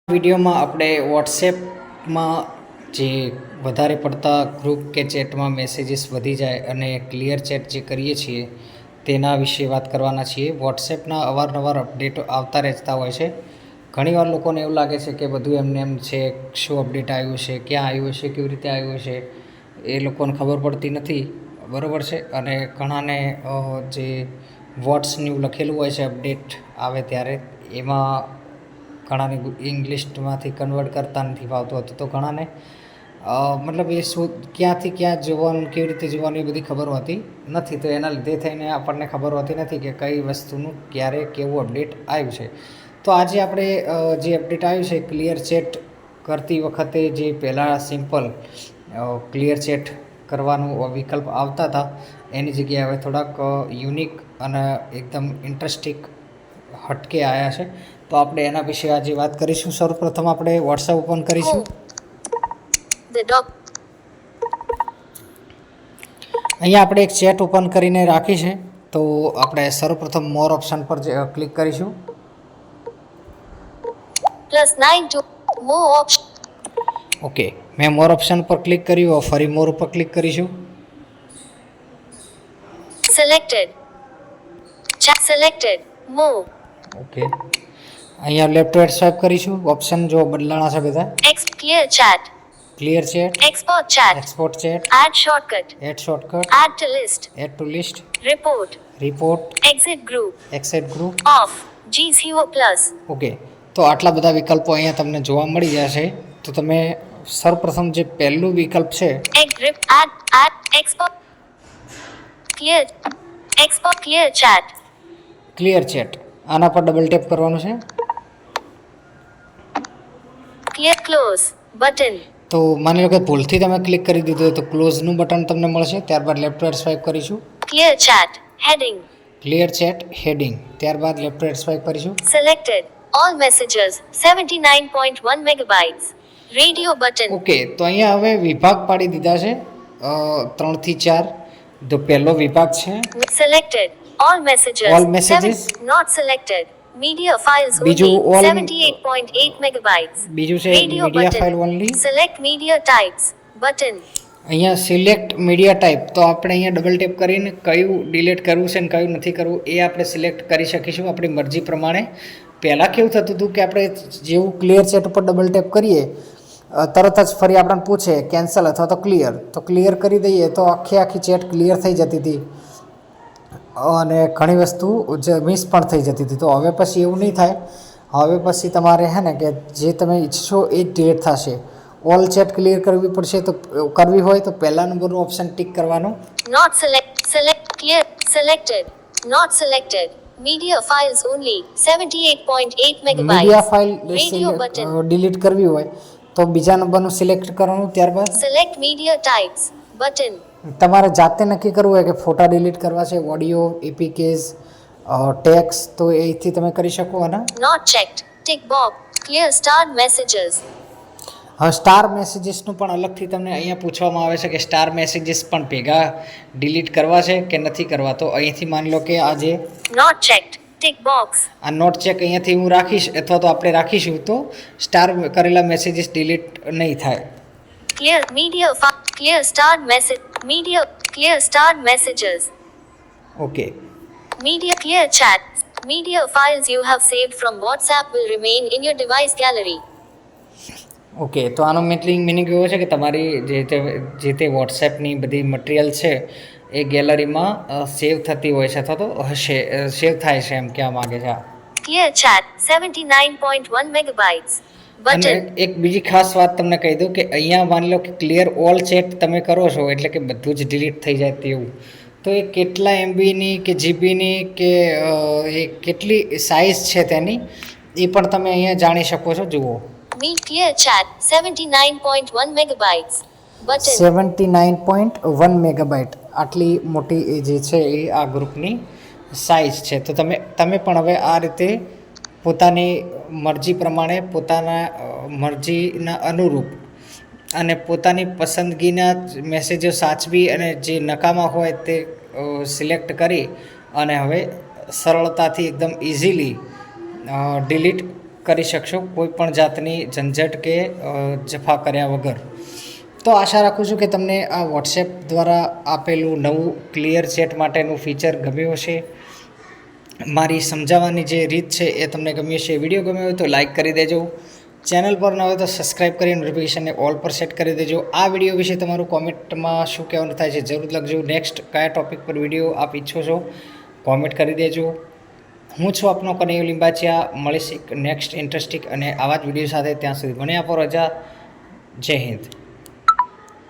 વિડીયોમાં આપણે વોટ્સએપમાં જે વધારે પડતા ગ્રુપ કે ચેટમાં મેસેજીસ વધી જાય અને ક્લિયર ચેટ જે કરીએ છીએ તેના વિશે વાત કરવાના છીએ. વોટ્સએપના અવારનવાર અપડેટો આવતા રહેતા હોય છે. ઘણીવાર લોકોને એવું લાગે છે કે બધું એમને એમ છે, શું અપડેટ આવ્યું છે, ક્યાં આવ્યું છે, કેવી રીતે આવ્યું છે, એ લોકોને ખબર પડતી નથી. બરાબર છે. અને ઘણાને જે વોટ્સનું લખેલું હોય છે અપડેટ આવે ત્યારે એમાં ઘણાને ઇંગ્લિશમાંથી કન્વર્ટ કરતા નથી ફાવતું હતું, તો ઘણાને મતલબ એ શું ક્યાંથી ક્યાં જોવાનું, કેવી રીતે જોવાનું એ બધી ખબર હોતી નથી. તો એના લીધે થઈને આપણને ખબર હોતી નથી કે કઈ વસ્તુનું ક્યારે કેવું અપડેટ આવ્યું છે. તો આજે આપણે જે અપડેટ આવ્યું છે ક્લિયર ચેટ કરતી વખતે જે પહેલાં સિમ્પલ ક્લિયર ચેટ કરવાનું વિકલ્પ આવતા હતા એની જગ્યાએ હવે થોડાક યુનિક અને એકદમ ઇન્ટરેસ્ટિંગ હટકે આવ્યા છે. તો આપણે એના વિશે આજે વાત કરીશું. સૌપ્રથમ આપણે વોટ્સએપ ઓપન કરીશું. અહીંયા આપણે એક ચેટ ઓપન કરીને રાખી છે. તો આપણે સૌપ્રથમ મોર ઓપ્શન પર ક્લિક કરીશું. ઓકે, મેં મોર ઓપ્શન પર ક્લિક કર્યું. ફરી મોર ઉપર ક્લિક કરીશું. ઓકે, અહીંયા લેફ્ટ રાઈટ સ્વાઇપ કરીશું. ઓપ્શન જો બદલાણા છે બધા. Clear chat, export chat, add to list, report, exit group, okay. તો આટલા બધા વિકલ્પો અહીંયા તમને જોવા મળી જશે. તો તમે સૌપ્રથમ જે પહેલું વિકલ્પ છે ક્લિયર ચેટ, આના પર ડબલ ટેપ કરવાનું છે. તો માની લો કે ભૂલથી તમે ક્લિક કરી દીધું હોય તો ક્લોઝનું બટન તમને મળશે. ત્યારબાદ લેફ્ટ રાઈટ સ્વાઇપ કરીશું. ક્લિયર ચેટ હેડિંગ, ત્યારબાદ લેફ્ટ રાઈટ સ્વાઇપ કરીશું. ઓકે, તો અહીંયા હવે વિભાગ પાડી દીધા છે 3 થી 4. તો પહેલો વિભાગ છે all messages, Media files only 78.8 megabytes. બીજું છે media file only. Select media types button. અહીંયા સિલેક્ટ મીડિયા ટાઈપ, તો આપણે અહીંયા ડબલ ટેપ કરીને કયું ડિલીટ કરવું છે અને કયું નથી કરવું એ આપણે સિલેક્ટ કરી શકીશું આપણી મરજી પ્રમાણે. પહેલાં કેવું થતું હતું કે આપણે જેવું ક્લિયર ચેટ ઉપર ડબલ ટેપ કરીએ તરત જ ફરી આપણને પૂછે કેન્સલ અથવા તો ક્લિયર, તો ક્લિયર કરી દઈએ તો આખી ચેટ ક્લિયર થઈ જતી હતી અને ઘણી વસ્તુ મિસ પણ થઈ જતી હતી. તો હવે પછી એવું નહીં થાય. હવે પછી તમારે હે ને કે જે તમે ઈચ્છો એ જ ડિલીટ થશે. ઓલ ચેટ ક્લિયર કરવી પડશે. તો કરવી હોય તો પહેલા નંબરનું ઓપ્શન ટિક કરવાનું. મીડિયા ફાઇલ ડિલીટ કરવી હોય તો બીજા નંબરનું સિલેક્ટ કરવાનું. ત્યારબાદ સિલેક્ટ મીડિયા ટાઈપ્સ બટન. તમારે જાતે નક્કી કરવું હોય કે ફોટા ડિલીટ કરવા છે, ઓડિયો, એપીકેઝ, ટેક્સ્ટ, તો એથી તમે કરી શકો. અને not checked tick box clear star messages. હવે સ્ટાર મેસેજીસનું પણ અલગથી તમને અહીંયા પૂછવામાં આવે છે કે સ્ટાર મેસેજીસ પણ ભેગા ડિલીટ કરવા છે કે નથી કરવા. તો અહીંથી માની લો કે આજે નોટ ચેક્ડ ટિક બોક્સ, આ નોટ ચેક અહીંયાથી હું રાખીશ અથવા તો આપણે રાખીશું તો સ્ટાર કરેલા મેસેજીસ ડિલીટ નહીં થાય. Clear starred messages. Okay. Clear chat. Media files you have saved from WhatsApp will remain in your device gallery. Okay, તો આનો મીનિંગ એવો છે કે તમારી જે તે WhatsAppની બધી મટીરિયલ છે એ ગેલેરીમાં સેવ થતી હોય છે અથવા તો સેવ થાય છે એમ કહેવા માંગે છે. Clear chat 79.1 megabytes. અને એક બીજી ખાસ વાત તમને કહી દઉં કે અહીંયા માની લો કે ક્લિયર ઓલ ચેટ તમે કરો છો એટલે કે બધું જ ડિલીટ થઈ જાય તેવું. તો એ કેટલા MBની કે GBની કે એ કેટલી સાઇઝ છે તેની એ પણ તમે અહીંયા જાણી શકો છો. જુઓ, clear chat 79.1 megabytes button. 79.1 megabyte આટલી મોટી એ જે છે એ આ ગ્રુપની સાઇઝ છે. તો તમે પણ હવે આ રીતે પોતાની મરજી પ્રમાણે, પોતાના મરજીના અનુરૂપ અને પોતાની પસંદગીના મેસેજો સાચવી અને જે નકામા હોય તે સિલેક્ટ કરી અને હવે સરળતાથી એકદમ ઇઝીલી ડિલીટ કરી શકશો કોઈ પણ જાતની ઝંઝટ કે જફા કર્યા વગર. તો આશા રાખું છું કે તમને આ વોટ્સએપ દ્વારા આપેલું નવું ક્લિયર ચેટ માટેનું ફીચર ગમ્યું હશે. મારી સમજાવવાની જે રીત છે એ તમને ગમી હશે. વિડીયો ગમ્યો હોય તો લાઇક કરી દેજો. ચેનલ પર ન હોય તો સબસ્ક્રાઈબ કરી નોટિફિકેશનને ઓલ પર સેટ કરી દેજો. આ વિડીયો વિશે તમારું કોમેન્ટમાં શું કહેવાનું થાય છે જરૂર લખજો. નેક્સ્ટ કયા ટૉપિક પર વિડીયો આપ ઈચ્છો છો કોમેન્ટ કરી દેજો. હું છું આપનો કનૈયો લિંબાચિયા. મળીશ એક નેક્સ્ટ ઇન્ટરેસ્ટિંગ અને આવા જ વિડીયો સાથે. ત્યાં સુધી મને આપો રજા. જય હિન્દ.